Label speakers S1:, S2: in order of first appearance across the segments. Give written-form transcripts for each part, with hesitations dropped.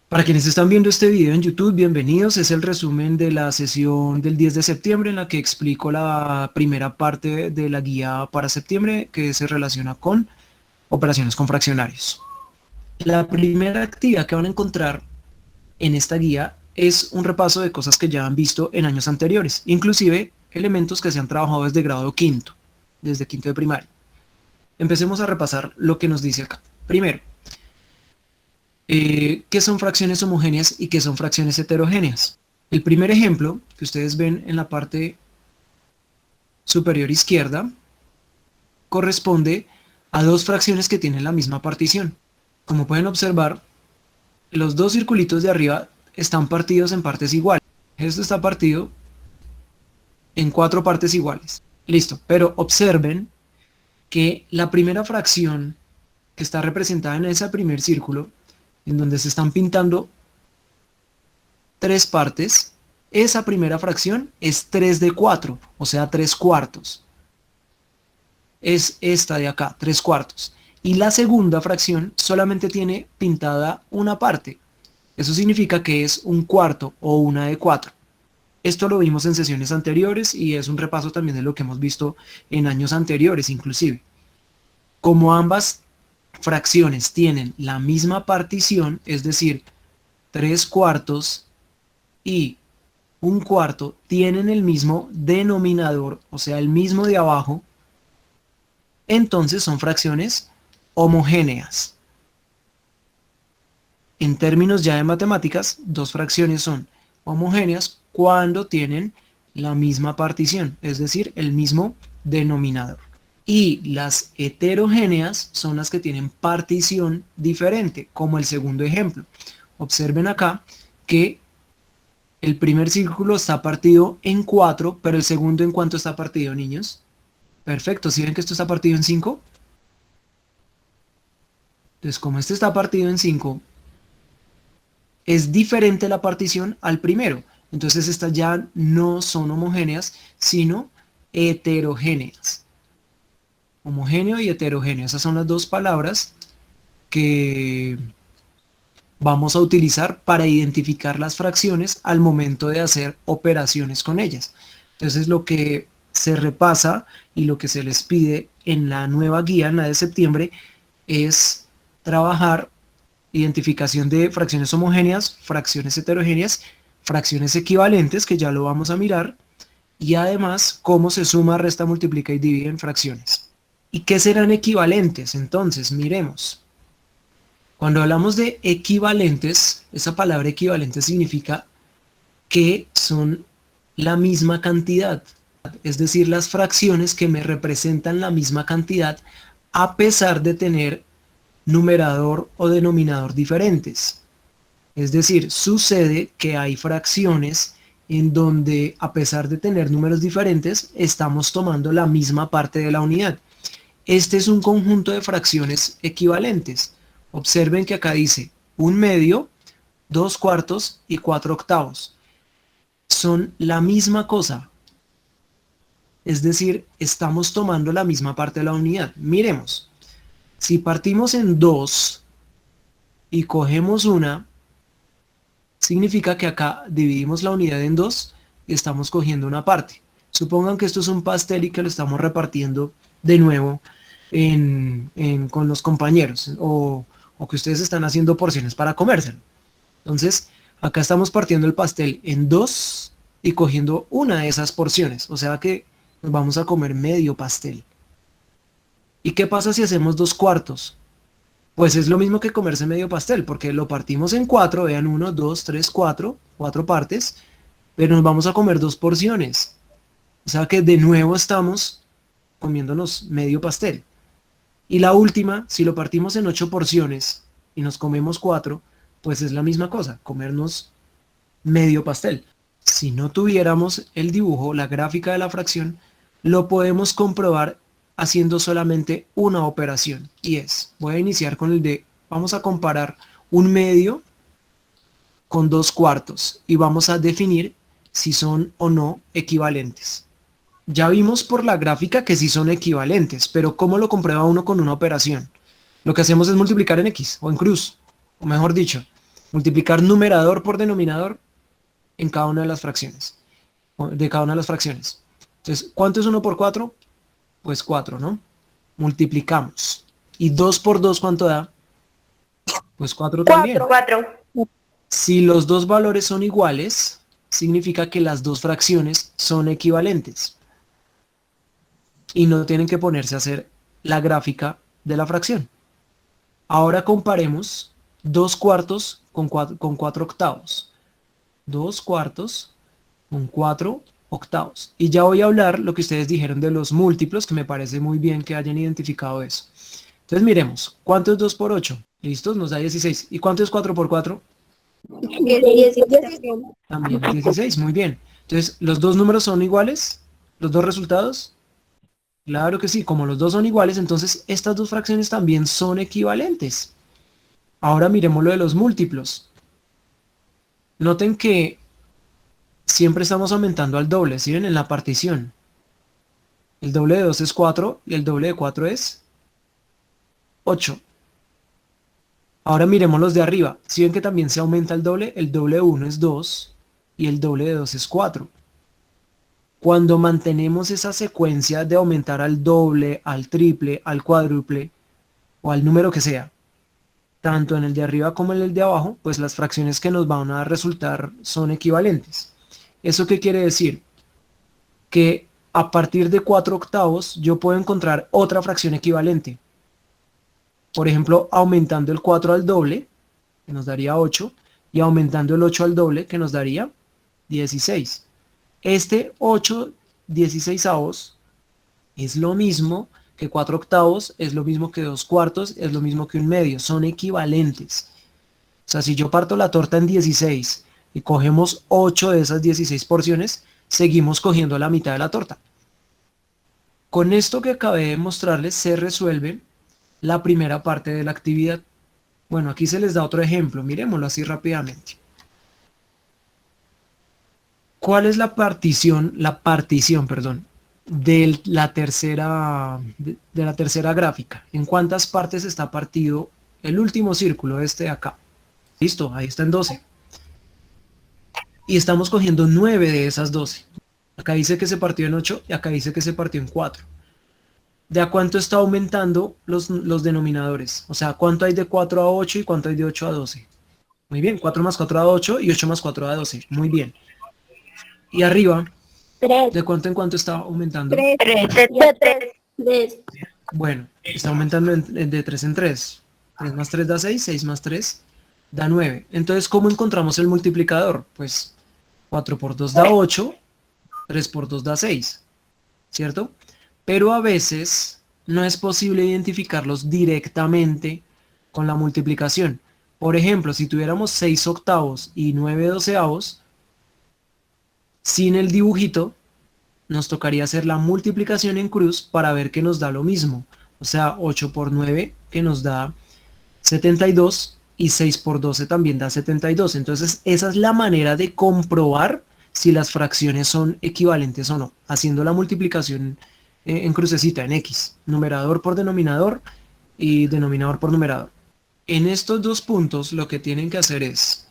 S1: Para quienes están viendo este video en YouTube, bienvenidos. Es el resumen de la sesión del 10 de septiembre en la que explico la primera parte de la guía para septiembre que se relaciona con operaciones con fraccionarios. La primera actividad que van a encontrar en esta guía es un repaso de cosas que ya han visto en años anteriores, inclusive elementos que se han trabajado desde grado quinto, desde quinto de primaria. Empecemos a repasar lo que nos dice acá. Primero, ¿qué son fracciones homogéneas y qué son fracciones heterogéneas? El primer ejemplo que ustedes ven en la parte superior izquierda corresponde a dos fracciones que tienen la misma partición. Como pueden observar, los dos circulitos de arriba están partidos en partes iguales. Esto está partido en 4 partes iguales. Listo, pero observen que la primera fracción que está representada en ese primer círculo, en donde se están pintando 3 partes, esa primera fracción es 3 de 4, o sea 3 cuartos. Es esta de acá, 3 cuartos. Y la segunda fracción solamente tiene pintada una parte. Eso significa que es un cuarto o una de 4. Esto lo vimos en sesiones anteriores y es un repaso también de lo que hemos visto en años anteriores inclusive. Como ambas fracciones tienen la misma partición, es decir, 3 cuartos y un cuarto tienen el mismo denominador, o sea, el mismo de abajo, entonces son fracciones homogéneas. En términos ya de matemáticas, dos fracciones son homogéneas cuando tienen la misma partición, es decir, el mismo denominador. Y las heterogéneas son las que tienen partición diferente, como el segundo ejemplo. Observen acá que el primer círculo está partido en 4, pero el segundo ¿en cuánto está partido, niños? Perfecto, ¿sí ven que esto está partido en 5? Entonces, como este está partido en 5, es diferente la partición al primero. Entonces, estas ya no son homogéneas, sino heterogéneas. Homogéneo y heterogéneo. Esas son las dos palabras que vamos a utilizar para identificar las fracciones al momento de hacer operaciones con ellas. Entonces, lo que se repasa y lo que se les pide en la nueva guía, en la de septiembre, es trabajar identificación de fracciones homogéneas, fracciones heterogéneas, fracciones equivalentes, que ya lo vamos a mirar, y además cómo se suma, resta, multiplica y divide en fracciones. ¿Y qué serán equivalentes? Entonces, miremos. Cuando hablamos de equivalentes, esa palabra equivalente significa que son la misma cantidad, es decir, las fracciones que me representan la misma cantidad a pesar de tener numerador o denominador diferentes. Es decir, sucede que hay fracciones en donde a pesar de tener números diferentes, estamos tomando la misma parte de la unidad. Este es un conjunto de fracciones equivalentes. Observen que acá dice 1/2, 2/4 y 4/8. Son la misma cosa. Es decir, estamos tomando la misma parte de la unidad. Miremos. Si partimos en 2 y cogemos una, significa que acá dividimos la unidad en 2 y estamos cogiendo una parte. Supongan que esto es un pastel y que lo estamos repartiendo de nuevo con los compañeros o que ustedes están haciendo porciones para comérselo. Entonces, acá estamos partiendo el pastel en 2 y cogiendo una de esas porciones. O sea que nos vamos a comer medio pastel. ¿Y qué pasa si hacemos 2/4? Pues es lo mismo que comerse medio pastel, porque lo partimos en 4, vean 1, 2, 3, 4, 4 partes, pero nos vamos a comer 2 porciones. O sea que de nuevo estamos comiéndonos medio pastel. Y la última, si lo partimos en 8 porciones y nos comemos 4, pues es la misma cosa, comernos medio pastel. Si no tuviéramos el dibujo, la gráfica de la fracción, lo podemos comprobar haciendo solamente una operación. Y es, voy a iniciar con el de, vamos a comparar 1/2 con 2/4 y vamos a definir si son o no equivalentes. Ya vimos por la gráfica que sí son equivalentes, pero ¿cómo lo comprueba uno con una operación? Lo que hacemos es multiplicar en X o en cruz, o mejor dicho, Multiplicar numerador por denominador en cada una de las fracciones. De cada una de las fracciones. Entonces, ¿cuánto es 1 por 4? Pues 4, ¿no? Multiplicamos. ¿Y 2 por 2 cuánto da? Pues 4 también.
S2: 4.
S1: Si los dos valores son iguales, significa que las dos fracciones son equivalentes. Y no tienen que ponerse a hacer la gráfica de la fracción. Ahora comparemos 2 cuartos con 4 octavos. 2 cuartos con 4 octavos. Y ya voy a hablar lo que ustedes dijeron de los múltiplos, que me parece muy bien que hayan identificado eso. Entonces miremos, ¿cuánto es 2 por 8? ¿Listos? Nos da 16. ¿Y cuánto es 4 por 4?
S2: 16.
S1: También 16, muy bien. Entonces, ¿los dos números son iguales? ¿Los dos resultados? Claro que sí, como los dos son iguales, entonces estas dos fracciones también son equivalentes. Ahora miremos lo de los múltiplos. Noten que siempre estamos aumentando al doble, ¿sí ven? En la partición. El doble de 2 es 4 y el doble de 4 es 8. Ahora miremos los de arriba. ¿Sí ven que también se aumenta el doble? El doble de 1 es 2 y el doble de 2 es 4. Cuando mantenemos esa secuencia de aumentar al doble, al triple, al cuádruple o al número que sea, tanto en el de arriba como en el de abajo, pues las fracciones que nos van a resultar son equivalentes. ¿Eso qué quiere decir? Que a partir de 4 octavos yo puedo encontrar otra fracción equivalente. Por ejemplo, aumentando el 4 al doble, que nos daría 8, y aumentando el 8 al doble, que nos daría 16. Este 8 16avos es lo mismo que 4 octavos, es lo mismo que 2 cuartos, es lo mismo que un medio, son equivalentes. O sea, si yo parto la torta en 16 y cogemos 8 de esas 16 porciones, seguimos cogiendo la mitad de la torta. Con esto que acabé de mostrarles se resuelve la primera parte de la actividad. Bueno, aquí se les da otro ejemplo, miremoslo así rápidamente. ¿Cuál es la partición, perdón, de la tercera gráfica? ¿En cuántas partes está partido el último círculo, este de acá? Listo, ahí está en 12. Y estamos cogiendo 9 de esas 12. Acá dice que se partió en 8 y acá dice que se partió en 4. ¿De a cuánto está aumentando los denominadores? O sea, ¿cuánto hay de 4 a 8 y cuánto hay de 8 a 12? Muy bien, 4 más 4 a 8 y 8 más 4 a 12. Muy bien. Y arriba,
S2: 3.
S1: ¿de cuánto en cuánto está aumentando?
S2: 3.
S1: Bueno, está aumentando de 3 en 3. 3 más 3 da 6, 6 más 3 da 9. Entonces, ¿cómo encontramos el multiplicador? Pues 4 por 2 da 8, 3 por 2 da 6, ¿cierto? Pero a veces no es posible identificarlos directamente con la multiplicación. Por ejemplo, si tuviéramos 6 octavos y 9 doceavos, sin el dibujito, nos tocaría hacer la multiplicación en cruz para ver que nos da lo mismo. O sea, 8 por 9 que nos da 72 y 6 por 12 también da 72. Entonces, esa es la manera de comprobar si las fracciones son equivalentes o no, haciendo la multiplicación en crucecita, en X, numerador por denominador y denominador por numerador. En estos dos puntos lo que tienen que hacer es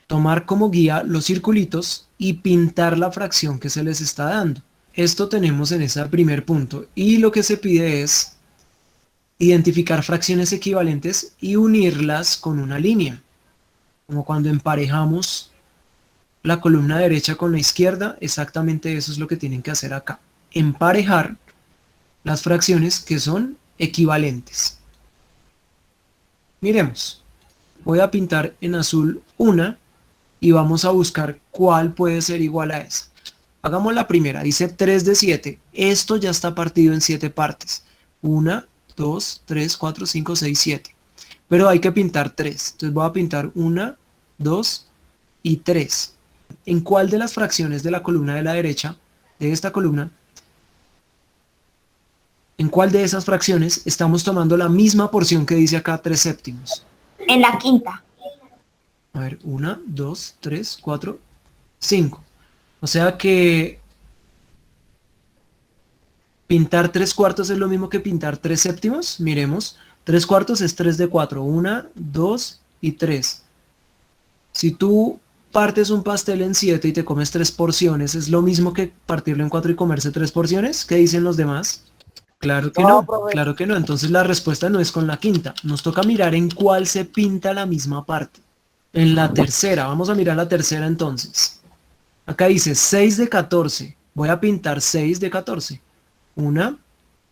S1: tomar como guía los circulitos y pintar la fracción que se les está dando. Esto tenemos en ese primer punto y lo que se pide es identificar fracciones equivalentes y unirlas con una línea. Como cuando emparejamos la columna derecha con la izquierda, exactamente eso es lo que tienen que hacer acá. Emparejar las fracciones que son equivalentes. Miremos, voy a pintar en azul una y vamos a buscar cuál puede ser igual a esa. Hagamos la primera, dice 3 de 7. Esto ya está partido en 7 partes. 1, 2, 3, 4, 5, 6, 7. Pero hay que pintar 3. Entonces voy a pintar 1, 2 y 3. ¿En cuál de las fracciones de la columna de la derecha, de esta columna, en cuál de esas fracciones estamos tomando la misma porción que dice acá 3 séptimos?
S2: En la quinta.
S1: A ver, 1, 2, 3, 4, 5. O sea que pintar 3 cuartos es lo mismo que pintar 3 séptimos. Miremos, 3 cuartos es 3 de 4. 1, 2 y 3. Si tú partes un pastel en 7 y te comes 3 porciones, ¿es lo mismo que partirlo en 4 y comerse 3 porciones? ¿Qué dicen los demás? Claro que
S3: No,
S1: no,
S3: profe.
S1: claro que no. Entonces la respuesta no es con la quinta. Nos toca mirar en cuál se pinta la misma parte. En la tercera, vamos a mirar la tercera entonces. Acá dice 6 de 14. Voy a pintar 6 de 14. 1,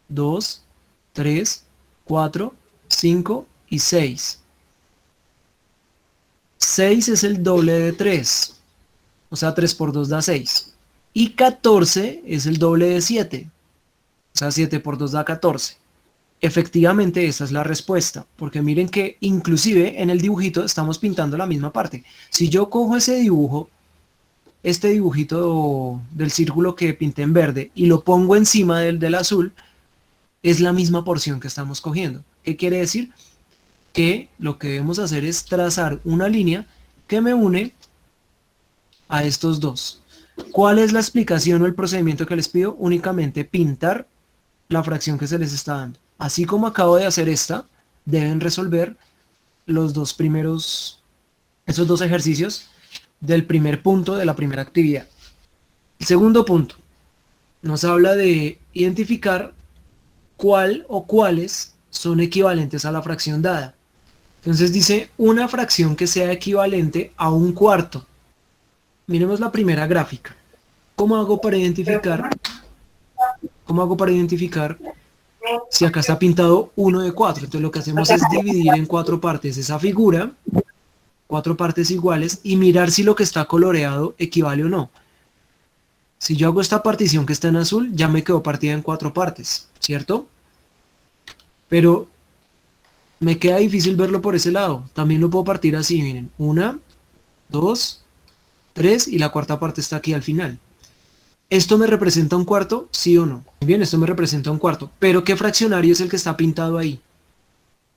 S1: 2, 3, 4, 5 y 6. 6 es el doble de 3. O sea, 3 por 2 da 6. Y 14 es el doble de 7. O sea, 7 por 2 da 14. Efectivamente, esa es la respuesta, porque miren que inclusive en el dibujito estamos pintando la misma parte. Si yo cojo ese dibujo, este dibujito del círculo que pinté en verde, y lo pongo encima del azul, es la misma porción que estamos cogiendo. ¿Qué quiere decir? Que lo que debemos hacer es trazar una línea que me une a estos dos. ¿Cuál es la explicación o el procedimiento que les pido? Únicamente pintar la fracción que se les está dando. Así como acabo de hacer esta, deben resolver los dos primeros, esos dos ejercicios del primer punto de la primera actividad. El segundo punto nos habla de identificar cuál o cuáles son equivalentes a la fracción dada. Entonces dice una fracción que sea equivalente a un cuarto. Miremos la primera gráfica. ¿Cómo hago para identificar? ¿Cómo hago para identificar si acá está pintado 1 de 4? Entonces lo que hacemos es dividir en 4 partes esa figura, 4 partes iguales, y mirar si lo que está coloreado equivale o no. Si yo hago esta partición que está en azul, ya me quedó partida en 4 partes, ¿cierto? Pero me queda difícil verlo por ese lado. También lo puedo partir así, miren. 1, 2, 3 y la cuarta parte está aquí al final. ¿Esto me representa un cuarto? ¿Sí o no? Bien, esto me representa un cuarto. ¿Pero qué fraccionario es el que está pintado ahí?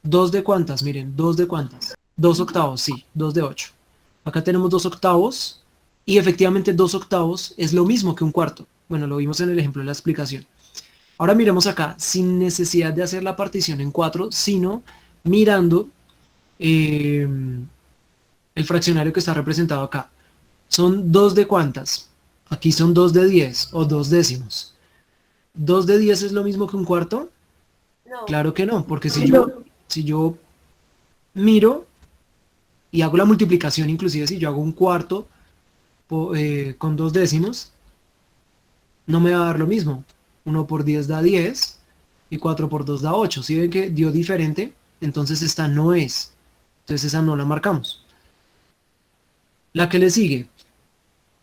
S1: ¿2 de cuántas? Miren, ¿2 de cuántas? 2 octavos, sí, 2 de 8. Acá tenemos 2 octavos y efectivamente 2 octavos es lo mismo que un cuarto. Bueno, lo vimos en el ejemplo de la explicación. Ahora miremos acá, sin necesidad de hacer la partición en 4, sino mirando el fraccionario que está representado acá. ¿Son 2 de cuántas? Aquí son 2 de 10 o 2 décimos. ¿2 de 10 es lo mismo que un cuarto?
S2: No.
S1: Claro que no, porque si yo miro y hago la multiplicación, inclusive si yo hago un cuarto con 2 décimos, no me va a dar lo mismo. 1 por 10 da 10 y 4 por 2 da 8. Si ven que dio diferente, entonces esta no es. Entonces esa no la marcamos. La que le sigue.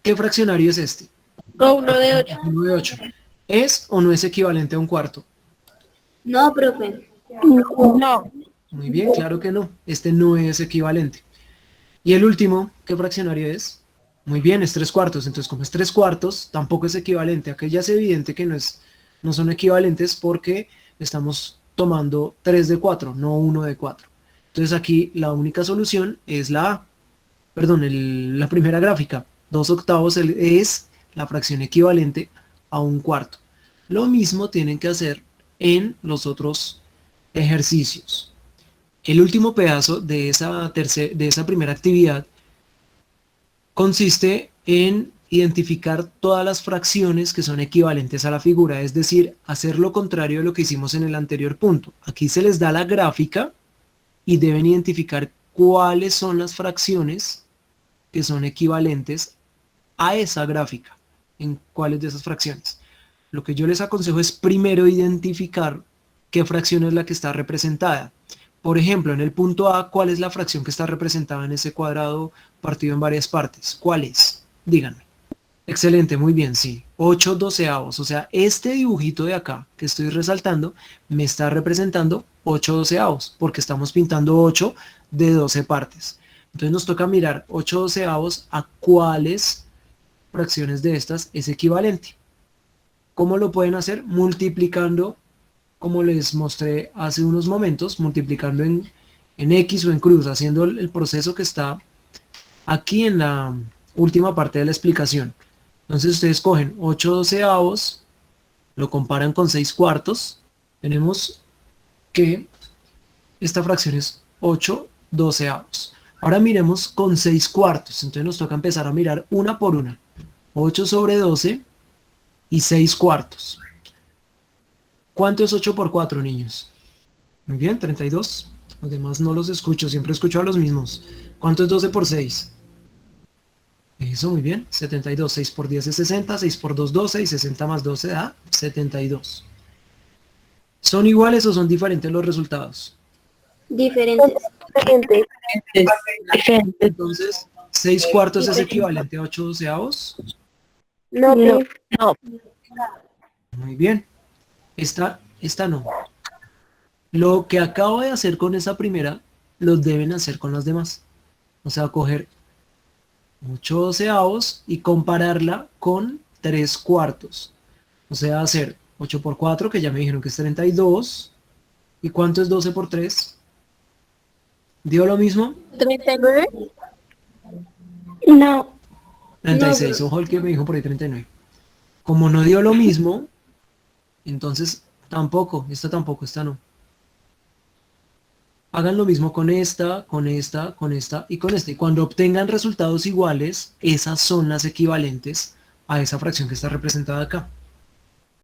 S1: ¿Qué fraccionario es este?
S2: 1 de 8.
S1: 1 de 8. ¿Es o no es equivalente a un cuarto?
S2: No, profe.
S3: No.
S1: Muy bien, claro que no. Este no es equivalente. Y el último, ¿qué fraccionario es? Muy bien, es 3 cuartos. Entonces, como es 3 cuartos, tampoco es equivalente. Aquí ya es evidente que no son equivalentes porque estamos tomando 3 de 4, no 1 de 4. Entonces aquí la única solución es la A. Perdón, la primera gráfica. 2 octavos es la fracción equivalente a un cuarto. Lo mismo tienen que hacer en los otros ejercicios. El último pedazo de esa primera actividad consiste en identificar todas las fracciones que son equivalentes a la figura, es decir, hacer lo contrario de lo que hicimos en el anterior punto. Aquí se les da la gráfica y deben identificar cuáles son las fracciones que son equivalentes a esa gráfica, en cuáles de esas fracciones. Lo que yo les aconsejo es primero identificar qué fracción es la que está representada. Por ejemplo, en el punto A, ¿cuál es la fracción que está representada en ese cuadrado partido en varias partes? ¿Cuál es? Díganme. Excelente, muy bien, sí. 8 doceavos, o sea, este dibujito de acá que estoy resaltando me está representando 8 doceavos, porque estamos pintando 8 de 12 partes. Entonces nos toca mirar 8 doceavos a cuáles fracciones de estas es equivalente. ¿Cómo lo pueden hacer? Multiplicando, como les mostré hace unos momentos, multiplicando en X o en cruz, haciendo el proceso que está aquí en la última parte de la explicación. Entonces ustedes cogen 8 doceavos, lo comparan con 6 cuartos, tenemos que esta fracción es 8 doceavos. Ahora miremos con 6 cuartos. Entonces nos toca empezar a mirar una por una. 8 sobre 12 y 6 cuartos. ¿Cuánto es 8 por 4, niños? Muy bien, 32. Los demás no los escucho, siempre escucho a los mismos. ¿Cuánto es 12 por 6? Eso, muy bien. 72. 6 por 10 es 60, 6 por 2, 12 y 60 más 12 da 72. ¿Son iguales o son diferentes los resultados?
S2: Diferentes.
S3: Diferentes.
S1: Entonces, 6 cuartos es equivalente a 8 doceavos.
S2: No,
S3: No,
S2: profe.
S3: no.
S1: Muy bien. Esta no. Lo que acabo de hacer con esa primera, lo deben hacer con las demás. O sea, coger 8 doceavos y compararla con 3 cuartos. O sea, hacer 8 por 4, que ya me dijeron que es 32. ¿Y cuánto es 12 por 3? ¿Dio lo mismo?
S2: 39.
S3: No.
S1: 36. Ojo el que me dijo por ahí 39. Como no dio lo mismo, entonces tampoco, esta no. Hagan lo mismo con esta, con esta, con esta y con esta. Y cuando obtengan resultados iguales, esas son las equivalentes a esa fracción que está representada acá.